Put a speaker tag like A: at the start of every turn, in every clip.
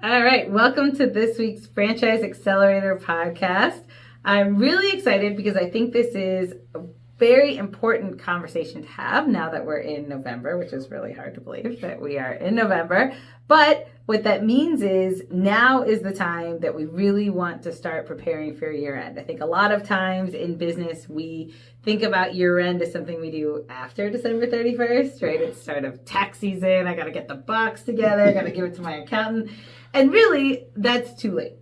A: All right, welcome to this week's Franchise Accelerator podcast. I'm really excited because I think this is a very important conversation to have now that we're in November, which is really hard to believe that we are in November. But what that means is now is the time that we really want to start preparing for year end. I think a lot of times in business, we think about year end as something we do after December 31st, right? It's start of tax season. I got to get the box together. I got to give it to my accountant. And really, that's too late.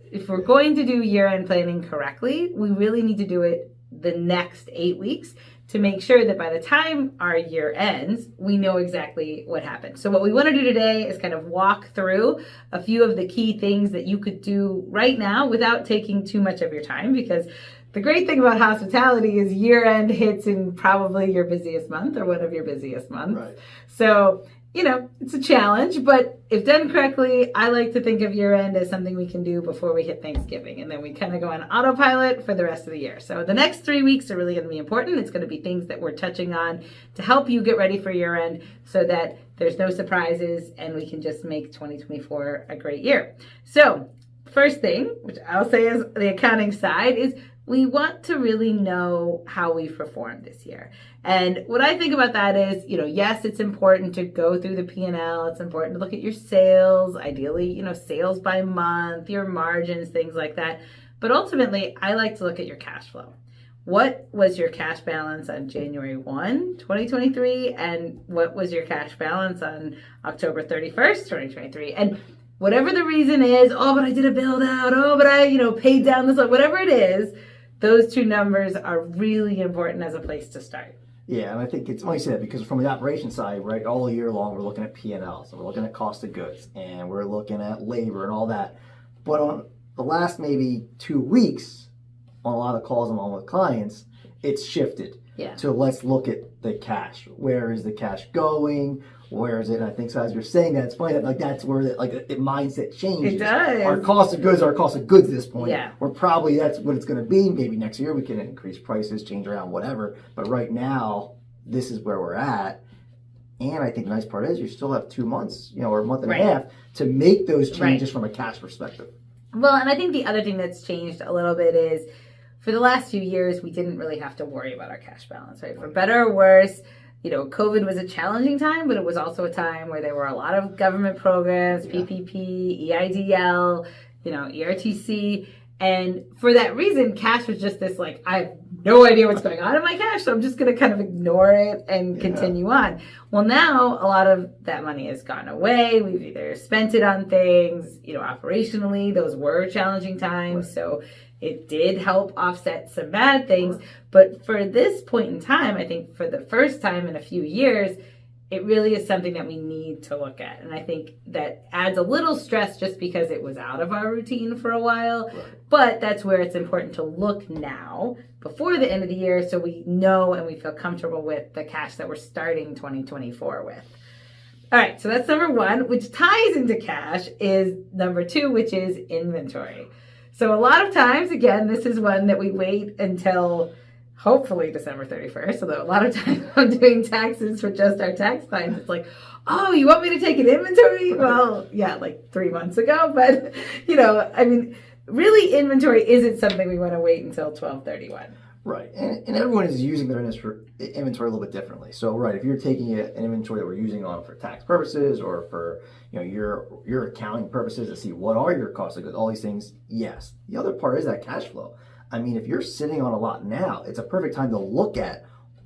A: If we're going to do year end planning correctly, we really need to do it the next 8 weeks to make sure that by the time our year ends, we know exactly what happened. So what we want to do today is kind of walk through a few of the key things that you could do right now without taking too much of your time, because the great thing about hospitality is year end hits in probably your busiest month or one of your busiest months.
B: Right.
A: So, it's a challenge, but if done correctly, I like to think of year end as something we can do before we hit Thanksgiving. And then we kind of go on autopilot for the rest of the year. So the next 3 weeks are really going to be important. It's going to be things that we're touching on to help you get ready for year end so that there's no surprises and we can just make 2024 a great year. So first thing, which I'll say is the accounting side, is we want to really know how we've performed this year. And what I think about that is, yes, it's important to go through the P&L. It's important to look at your sales, ideally, sales by month, your margins, things like that. But ultimately, I like to look at your cash flow. What was your cash balance on January 1, 2023? And what was your cash balance on October 31st, 2023? And whatever the reason is, but I did a build out, but I, paid down this, whatever it is, those two numbers are really important as a place to start.
B: Yeah, and I think it's funny you say that because from the operation side, right, all year long we're looking at P&L, so we're looking at cost of goods, and we're looking at labor and all that. But on the last maybe 2 weeks, on a lot of calls I'm on with clients, it's shifted.
A: Yeah.
B: So let's look at the cash. Where is the cash going? Where is it? And I think, so as you're saying that, it's funny that that's where the mindset changes.
A: It does.
B: Our cost of goods are our cost of goods at this point.
A: Yeah.
B: Or probably that's what it's going to be. Maybe next year we can increase prices, change around, whatever. But right now, this is where we're at. And I think the nice part is you still have 2 months, or a month and a half to make those changes from a cash perspective.
A: Well, and I think the other thing that's changed a little bit is for the last few years, we didn't really have to worry about our cash balance, right? For better or worse, COVID was a challenging time, but it was also a time where there were a lot of government programs, PPP, EIDL, ERTC. And for that reason, cash was just this, I have no idea what's going on in my cash, so I'm just going to kind of ignore it and continue on. Well, now a lot of that money has gone away. We've either spent it on things, operationally, those were challenging times. Right. So it did help offset some bad things. But for this point in time, I think for the first time in a few years, it really is something that we need to look at. And I think that adds a little stress just because it was out of our routine for a while. Right. But that's where it's important to look now before the end of the year so we know and we feel comfortable with the cash that we're starting 2024 with. All right, so that's number one, which ties into cash, is number two, which is inventory. So a lot of times, again, this is one that we wait until hopefully December 31st, although a lot of times I'm doing taxes for just our tax clients. It's like, oh, you want me to take an inventory? Well, yeah, 3 months ago. But, really inventory isn't something we want to wait until 12/31.
B: Right, and everyone is using their inventory a little bit differently. So, right, if you're taking an inventory that we're using on for tax purposes or for your accounting purposes to see what are your costs of goods, all these things, yes. The other part is that cash flow. If you're sitting on a lot now, it's a perfect time to look at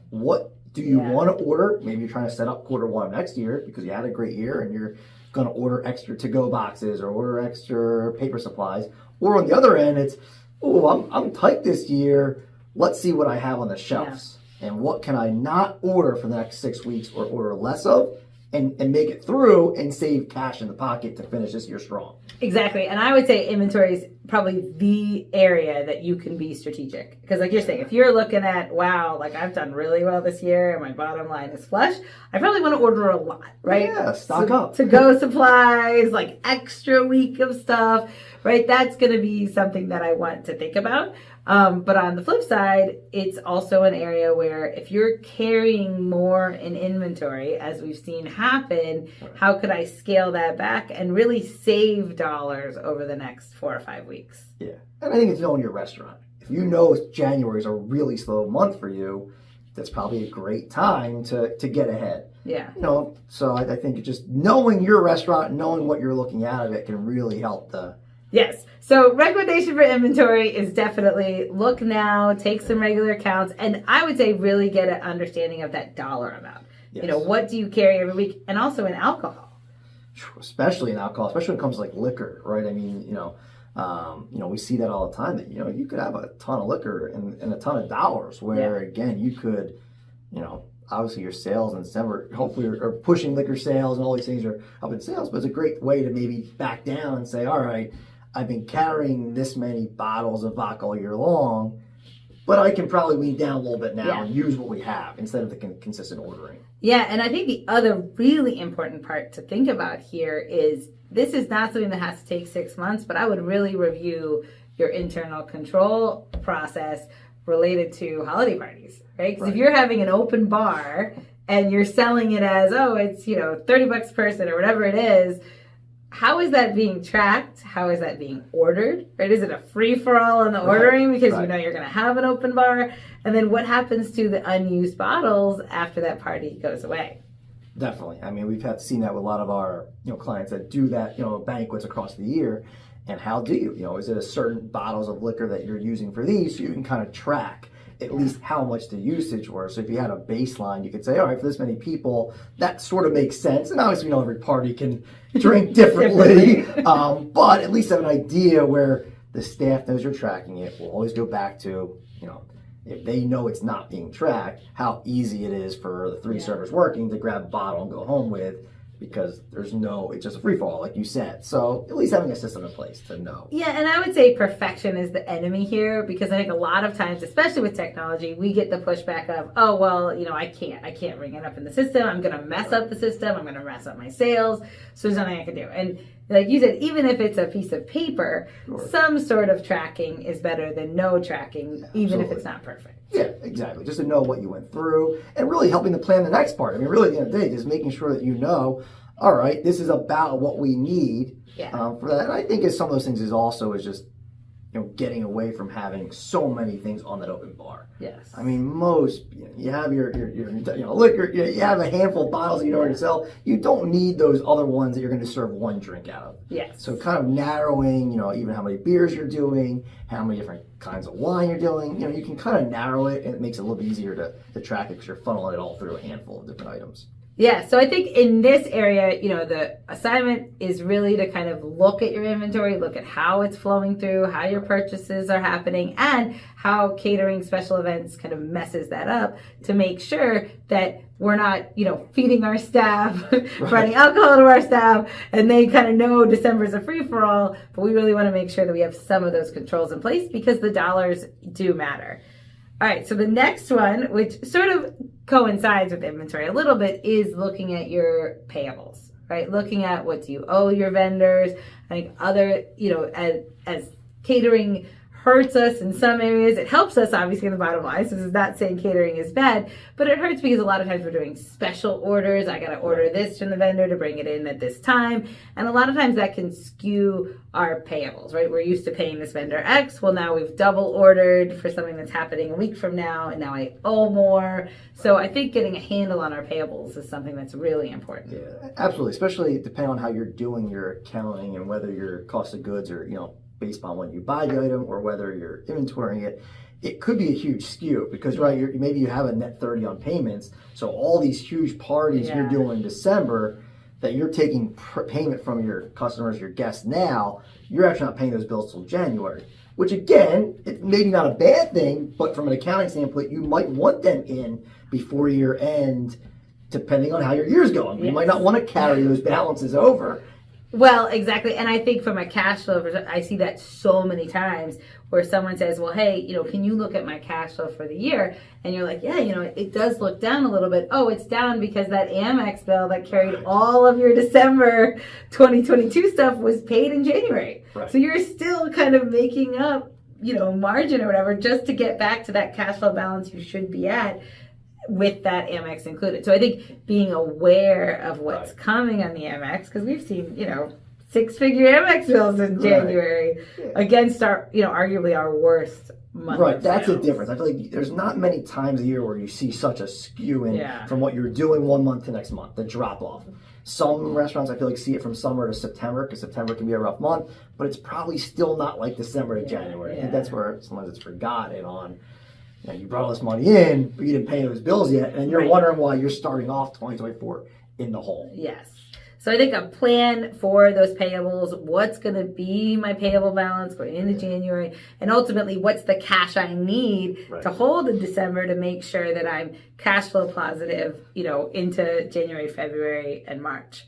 B: what do you want to order. Maybe you're trying to set up quarter one next year because you had a great year and you're going to order extra to-go boxes or order extra paper supplies. Or on the other end, it's, I'm tight this year. Let's see what I have on the shelves and what can I not order for the next 6 weeks or order less of and make it through and save cash in the pocket to finish this year strong.
A: Exactly. And I would say inventory is probably the area that you can be strategic. Because like you're saying, if you're looking at, wow, I've done really well this year and my bottom line is flush, I probably want to order a lot, right?
B: Yeah, stock up.
A: To-go supplies, extra week of stuff, right? That's going to be something that I want to think about. But on the flip side, it's also an area where if you're carrying more in inventory, as we've seen happen, how could I scale that back and really save dollars over the next 4 or 5 weeks?
B: Yeah. And I think it's knowing your restaurant. If you know January is a really slow month for you, that's probably a great time to get ahead.
A: Yeah.
B: So I think just knowing your restaurant, knowing what you're looking out of it can really help
A: Yes. So recommendation for inventory is definitely look now, take some regular counts, and I would say really get an understanding of that dollar amount.
B: Yes.
A: What do you carry every week? And also in alcohol.
B: Especially in alcohol, especially when it comes to like liquor, right? I mean, we see that all the time that, you could have a ton of liquor and a ton of dollars where, again, you could, obviously your sales in December hopefully are pushing liquor sales and all these things are up in sales, but it's a great way to maybe back down and say, all right, I've been carrying this many bottles of vodka all year long, but I can probably wean down a little bit now and use what we have instead of the consistent ordering.
A: Yeah, and I think the other really important part to think about here is this is not something that has to take 6 months, but I would really review your internal control process related to holiday parties, right? Because if you're having an open bar and you're selling it as, it's, $30 a person or whatever it is, how is that being tracked? How is that being ordered? Right? Is it a free-for-all on the ordering because you're going to have an open bar? And then what happens to the unused bottles after that party goes away?
B: Definitely. I mean, we've seen that with a lot of our clients that do that, banquets across the year. And how do you? Is it a certain bottles of liquor that you're using for these so you can kind of track at least how much the usage was? So if you had a baseline, you could say, all right, for this many people, that sort of makes sense. And obviously, every party can drink differently, but at least have an idea where the staff knows you're tracking it. We'll always go back to, if they know it's not being tracked, how easy it is for the 3 servers working to grab a bottle and go home with, because it's just a free-for-all, like you said. So at least having a system in place to know.
A: Yeah, and I would say perfection is the enemy here, because I think a lot of times, especially with technology, we get the pushback of, I can't ring it up in the system. I'm going to mess up the system. I'm going to mess up my sales. So there's nothing I can do. And like you said, even if it's a piece of paper, some sort of tracking is better than no tracking, even if it's not perfect.
B: Yeah, exactly. Just to know what you went through and really helping to plan the next part. I mean, really, at the end of the day, just making sure that all right, this is about what we need for that. And I think some of those things is just, getting away from having so many things on that open bar.
A: Yes.
B: I mean, most, you have your liquor, you have a handful of bottles that you already sell. You don't need those other ones that you're going to serve one drink out of.
A: Yes.
B: So kind of narrowing, even how many beers you're doing, how many different kinds of wine you're doing, you can kind of narrow it, and it makes it a little bit easier to track it because you're funneling it all through a handful of different items.
A: Yeah, so I think in this area, the assignment is really to kind of look at your inventory, look at how it's flowing through, how your purchases are happening, and how catering special events kind of messes that up to make sure that we're not, feeding our staff, providing alcohol to our staff, and they kind of know December is a free-for-all, but we really want to make sure that we have some of those controls in place because the dollars do matter. All right, so the next one, which sort of coincides with inventory a little bit, is looking at your payables, right? Looking at what do you owe your vendors. I think other, as catering hurts us in some areas, it helps us obviously in the bottom line. So this is not saying catering is bad, but it hurts because a lot of times we're doing special orders. I got to order this from the vendor to bring it in at this time. And a lot of times that can skew our payables, right? We're used to paying this vendor X. Well, now we've double ordered for something that's happening a week from now, and now I owe more. So I think getting a handle on our payables is something that's really important.
B: Yeah, absolutely. Especially depending on how you're doing your accounting and whether your cost of goods are, based on when you buy the item or whether you're inventorying it. It could be a huge skew because, maybe you have a net 30 on payments. So all these huge parties you're doing in December that you're taking payment from your customers, your guests now, you're actually not paying those bills till January. Which again, it maybe not a bad thing, but from an accounting standpoint, you might want them in before year end, depending on how your year's going. You might not want to carry those balances over.
A: Well, exactly. And I think from a cash flow perspective, I see that so many times where someone says, well, hey, can you look at my cash flow for the year? And you're like, yeah, it does look down a little bit. Oh, it's down because that Amex bill that carried all of your December 2022 stuff was paid in January. Right. So you're still kind of making up margin or whatever, just to get back to that cash flow balance you should be at with that Amex included. So I think being aware of what's coming on the Amex, because we've seen, 6-figure Amex bills in January against our, arguably our worst month.
B: Right, that's the difference. I feel like there's not many times a year where you see such a skew from what you're doing one month to next month, the drop off. Some restaurants, I feel like, see it from summer to September, because September can be a rough month, but it's probably still not like December to January. I think that's where sometimes it's forgotten on. You brought all this money in, but you didn't pay those bills yet, and you're wondering why you're starting off 2024 in the hole.
A: Yes. So I think a plan for those payables, what's going to be my payable balance going into January, and ultimately what's the cash I need to hold in December to make sure that I'm cash flow positive, into January, February, and March.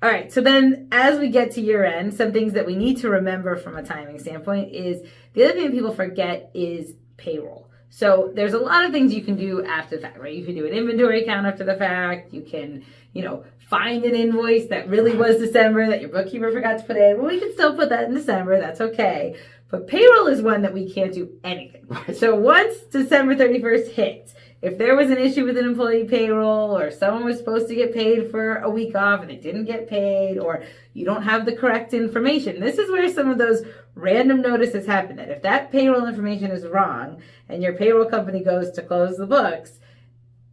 A: All right, so then as we get to year end, some things that we need to remember from a timing standpoint is the other thing people forget is payroll. So there's a lot of things you can do after the fact, right? You can do an inventory count after the fact. You can, find an invoice that really was December that your bookkeeper forgot to put in. Well, we can still put that in December. That's okay. But payroll is one that we can't do anything. So once December 31st hits, if there was an issue with an employee payroll, or someone was supposed to get paid for a week off and they didn't get paid, or you don't have the correct information, this is where some of those random notices happen. That if that payroll information is wrong and your payroll company goes to close the books,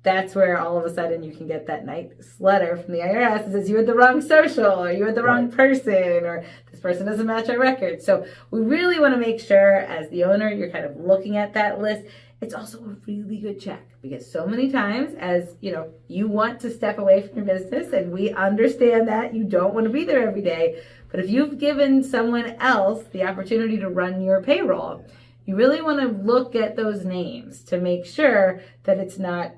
A: that's where all of a sudden you can get that nice letter from the IRS that says you had the wrong social, or you had the wrong person, or this person doesn't match our record. So we really want to make sure, as the owner, you're kind of looking at that list. It's also a really good check, because so many times, as you want to step away from your business, and we understand that you don't want to be there every day. But if you've given someone else the opportunity to run your payroll, you really want to look at those names to make sure that it's not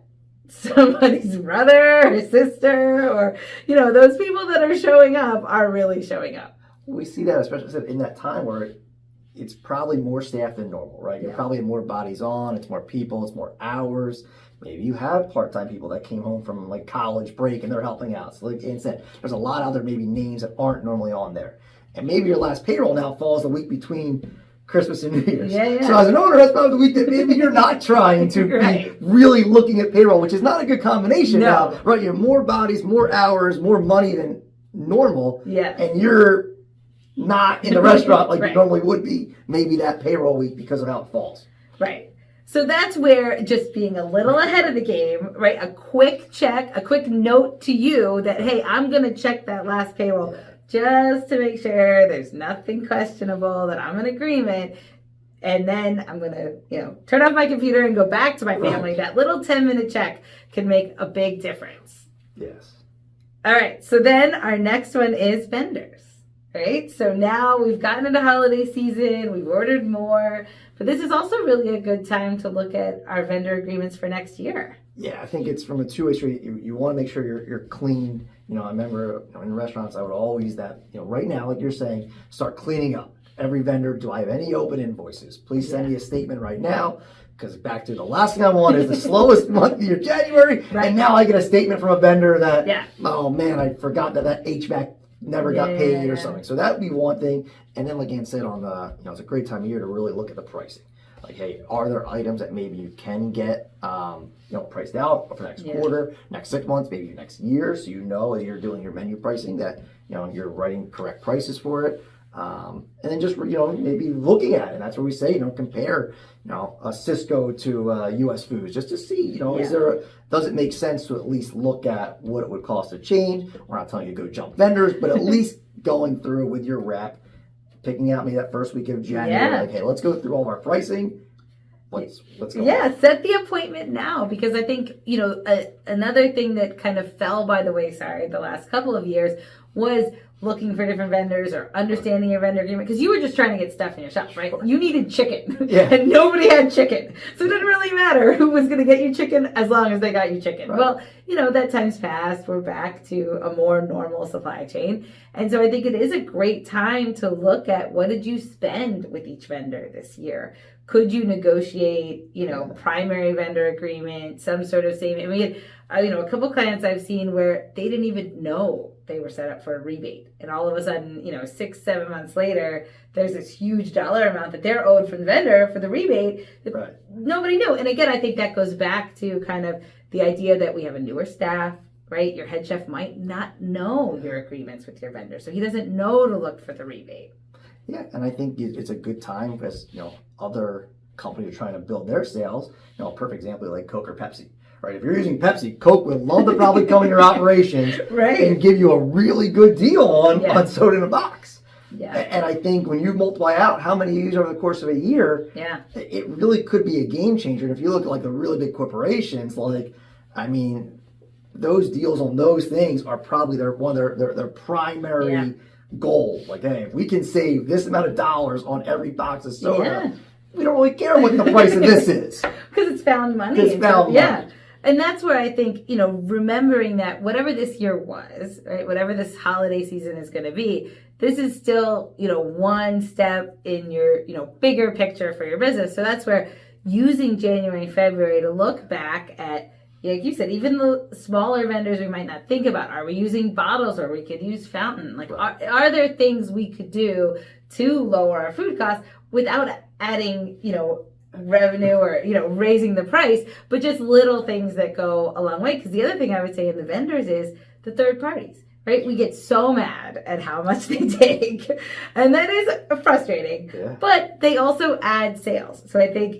A: somebody's brother or sister, or those people that are showing up are really showing up.
B: We see that, especially in that time where it's probably more staff than normal, right? You're probably more bodies on, it's more people, it's more hours. Maybe you have part-time people that came home from college break and they're helping out. So like Ann said, there's a lot of other maybe names that aren't normally on there. And maybe your last payroll now falls the week between Christmas and New Year's. So as an owner, that's probably the week that maybe you're not trying to be really looking at payroll, which is not a good combination now, right? You have more bodies, more hours, more money than normal, and you're not in the restaurant like you normally would be maybe that payroll week because of how it falls.
A: Right. So that's where just being a little ahead of the game, right? A quick check, a quick note to you that, hey, I'm going to check that last payroll just to make sure there's nothing questionable, that I'm in agreement. And then I'm going to, turn off my computer and go back to my family. That little 10-minute check can make a big difference.
B: Yes.
A: All right. So then our next one is vendors, right? So now we've gotten into holiday season. We've ordered more. But this is also really a good time to look at our vendor agreements for next year.
B: Yeah, I think it's from a two-way street. You want to make sure you're clean. I remember in restaurants, I would always right now, like you're saying, start cleaning up. Every vendor, do I have any open invoices? Please send me a statement right now, because back to the last thing I want is the slowest month of the year, January, and now I get a statement from a vendor that, oh man, I forgot that HVAC never got paid or something. So that would be one thing. And then like Ann said, it's a great time of year to really look at the pricing. Like, hey, are there items that maybe you can get, priced out for next quarter, next 6 months, maybe next year, so as you're doing your menu pricing that, you're writing correct prices for it. And then just, maybe looking at it. That's where we say, compare, a Cisco to US Foods, just to see, does it make sense to at least look at what it would cost to change? We're not telling you to go jump vendors, but at least going through with your rep, picking out maybe that first week of January, like, hey, let's go through all of our pricing. Let's go.
A: Yeah, set the appointment now, because I think, another thing that kind of fell by the wayside the last couple of years was looking for different vendors or understanding your vendor agreement, because you were just trying to get stuff in your shop, right? You needed chicken, and nobody had chicken. So it didn't really matter who was going to get you chicken as long as they got you chicken. Right. Well, that time's passed. We're back to a more normal supply chain. And so I think it is a great time to look at, what did you spend with each vendor this year? Could you negotiate, primary vendor agreement, some sort of saving? I mean, A couple clients I've seen where they didn't even know they were set up for a rebate. And all of a sudden, 6-7 months later, there's this huge dollar amount that they're owed from the vendor for the rebate that
B: Right.
A: nobody knew. And again, I think that goes back to kind of the idea that we have a newer staff, right? Your head chef might not know your agreements with your vendor, so he doesn't know to look for the rebate.
B: Yeah, and I think it's a good time because other companies are trying to build their sales. A perfect example like Coke or Pepsi, right? If you're using Pepsi, Coke would love to probably come in your operations
A: Right.
B: and give you a really good deal on
A: Yeah.
B: soda in a box.
A: Yeah.
B: And I think when you multiply out how many you use over the course of a year,
A: Yeah.
B: it really could be a game changer. And if you look at like the really big corporations, those deals on those things are probably their primary goal. Like, hey, if we can save this amount of dollars on every box of soda, we don't really care what the price of this is.
A: Because it's found money.
B: It's found money.
A: Yeah. And that's where I think, remembering that whatever this year was, right, whatever this holiday season is going to be, this is still, one step in your, bigger picture for your business. So that's where using January and February to look back at, like you said, even the smaller vendors we might not think about. Are we using bottles, or we could use fountain? Like, are there things we could do to lower our food costs without adding, revenue or, raising the price, but just little things that go a long way? Because the other thing I would say in the vendors is the third parties. Right? We get so mad at how much they take, and that is frustrating, but they also add sales. So I think,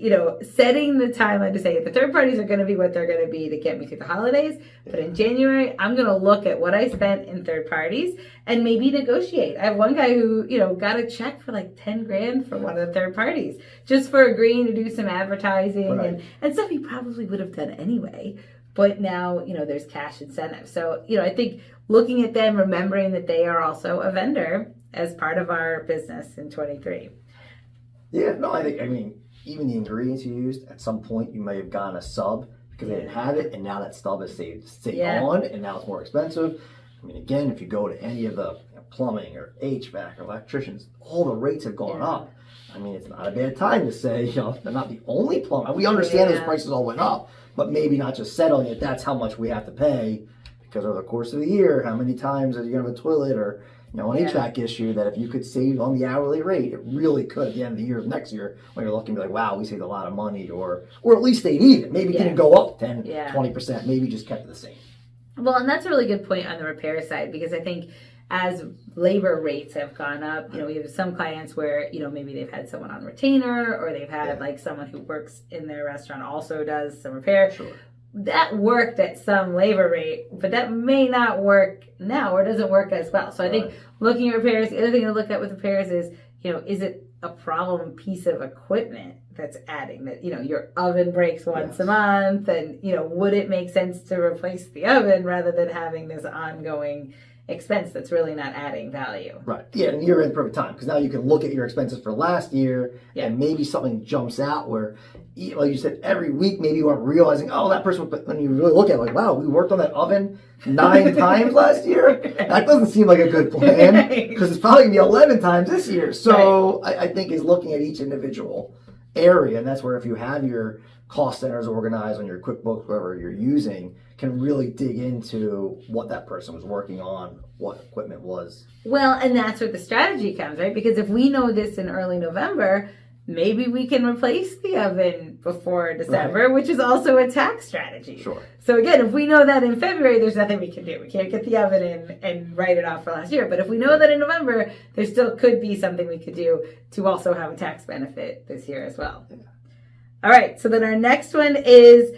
A: setting the timeline to say the third parties are going to be what they're going to be to get me through the holidays, but in January, I'm going to look at what I spent in third parties and maybe negotiate. I have one guy who, got a check for like 10 grand for one of the third parties just for agreeing to do some advertising and stuff he probably would have done anyway. But now, there's cash incentive. So, I think looking at them, remembering that they are also a vendor as part of our business in 23.
B: Yeah, no, even the ingredients you used, at some point you may have gotten a sub because they didn't have it, and now that sub is saved on, and now it's more expensive. Again, if you go to any of the plumbing or HVAC or electricians, all the rates have gone up. It's not a bad time to say, they're not the only plumber. We understand those prices all went up, but maybe not just settling it. That's how much we have to pay, because over the course of the year, how many times are you going to have a toilet or an HVAC issue that if you could save on the hourly rate, it really could at the end of the year, next year, when you're looking, be like, wow, we saved a lot of money, or at least stayed even. Maybe it didn't go up 10, 20%, maybe just kept it the same.
A: Well, and that's a really good point on the repair side, because I think as labor rates have gone up, we have some clients where, maybe they've had someone on retainer, or they've had like someone who works in their restaurant also does some repair.
B: Sure.
A: That worked at some labor rate, but that may not work now, or doesn't work as well. So I think looking at repairs, the other thing to look at with repairs is, is it a problem piece of equipment that's adding that, your oven breaks once a month, and, would it make sense to replace the oven rather than having this ongoing expense that's really not adding value?
B: Right. Yeah, and you're in the perfect time, because now you can look at your expenses for last year and maybe something jumps out where, like you said, every week maybe you weren't realizing, oh, that person, but when you really look at it, like, wow, we worked on that oven 9 times last year. That doesn't seem like a good plan, because it's probably going to be 11 times this year. So I think is looking at each individual area, and that's where if you have your cost centers organized on your QuickBooks, whatever you're using, can really dig into what that person was working on, what equipment was.
A: Well, and that's where the strategy comes, right? Because if we know this in early November, maybe we can replace the oven before December, which is also a tax strategy.
B: Sure.
A: So again, if we know that in February, there's nothing we can do. We can't get the oven in and write it off for last year. But if we know that in November, there still could be something we could do to also have a tax benefit this year as well. Yeah. All right. So then our next one is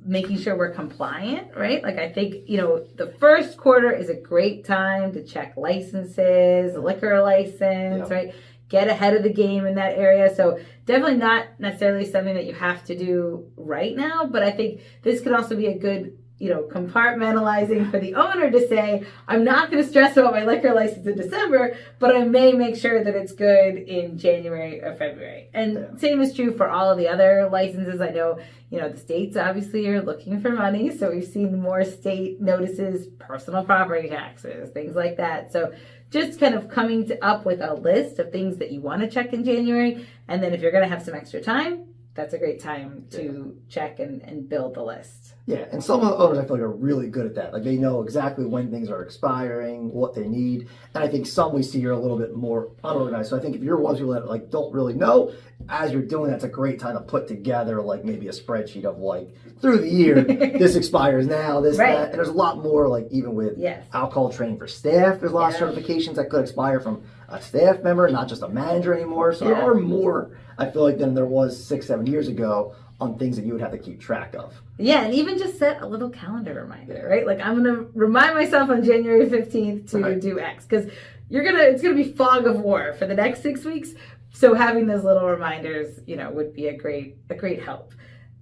A: making sure we're compliant, right? Like, I think, the first quarter is a great time to check licenses, liquor license, right? Get ahead of the game in that area. So definitely not necessarily something that you have to do right now, but I think this could also be a good, compartmentalizing for the owner to say, I'm not going to stress about my liquor license in December, but I may make sure that it's good in January or February. And same is true for all of the other licenses. I know, the states obviously are looking for money. So we've seen more state notices, personal property taxes, things like that. So just kind of coming up with a list of things that you want to check in January. And then if you're going to have some extra time, that's a great time to check and build the list.
B: Yeah, and some of the owners I feel like are really good at that. Like they know exactly when things are expiring, what they need. And I think some we see are a little bit more unorganized. So I think if you're one of those people that like don't really know, as you're doing that's a great time to put together like maybe a spreadsheet of like through the year, this expires now, this,
A: Right.
B: that. And there's a lot more like even with
A: Yes.
B: alcohol training for staff, there's a lot of certifications that could expire from a staff member, not just a manager anymore. So there are more, I feel like, than there was 6-7 years ago on things that you would have to keep track of.
A: Yeah, and even just set a little calendar reminder, right? Like I'm gonna remind myself on January 15th to do X, because it's gonna be fog of war for the next 6 weeks. So having those little reminders, would be a great help.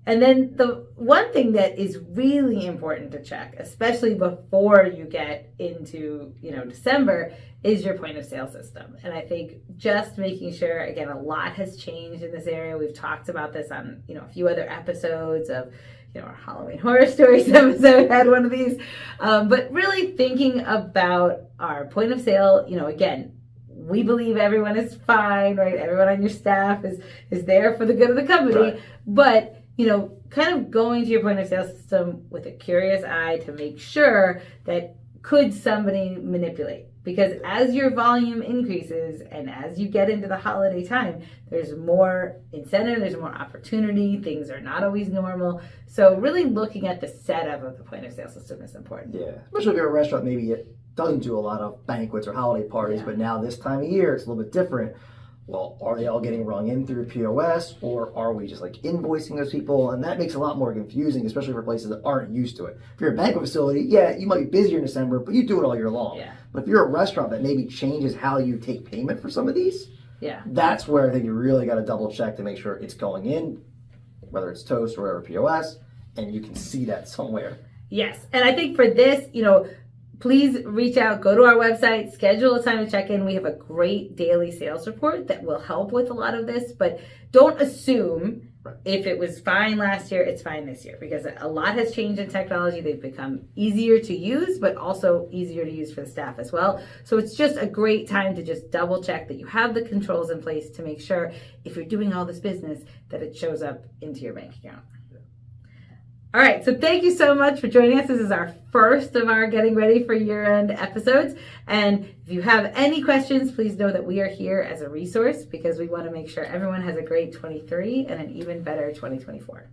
A: And then the one thing that is really important to check, especially before you get into, December, is your point of sale system. And I think just making sure, again, a lot has changed in this area. We've talked about this on, a few other episodes of, our Halloween Horror Stories episode had one of these. But really thinking about our point of sale, again, we believe everyone is fine, right? Everyone on your staff is there for the good of the company.
B: Right.
A: But kind of going to your point of sale system with a curious eye to make sure that could somebody manipulate? Because as your volume increases and as you get into the holiday time, there's more incentive, there's more opportunity, things are not always normal. So really looking at the setup of the point of sale system is important.
B: Yeah, especially if you're a restaurant, maybe it doesn't do a lot of banquets or holiday parties, but now this time of year, it's a little bit different. Well, are they all getting rung in through POS, or are we just like invoicing those people? And that makes it a lot more confusing, especially for places that aren't used to it. If you're a banquet facility, yeah, you might be busier in December, but you do it all year long.
A: Yeah.
B: But if you're a restaurant that maybe changes how you take payment for some of these, that's where I think you really got to double check to make sure it's going in, whether it's Toast or whatever POS, and you can see that somewhere.
A: Yes, and I think for this, please reach out, go to our website, schedule a time to check in. We have a great daily sales report that will help with a lot of this, but don't assume if it was fine last year, it's fine this year, because a lot has changed in technology. They've become easier to use, but also easier to use for the staff as well. So it's just a great time to just double check that you have the controls in place to make sure if you're doing all this business that it shows up into your bank account. All right, so thank you so much for joining us. This is our first of our Getting Ready for Year-End episodes. And if you have any questions, please know that we are here as a resource, because we want to make sure everyone has a great 23 and an even better 2024.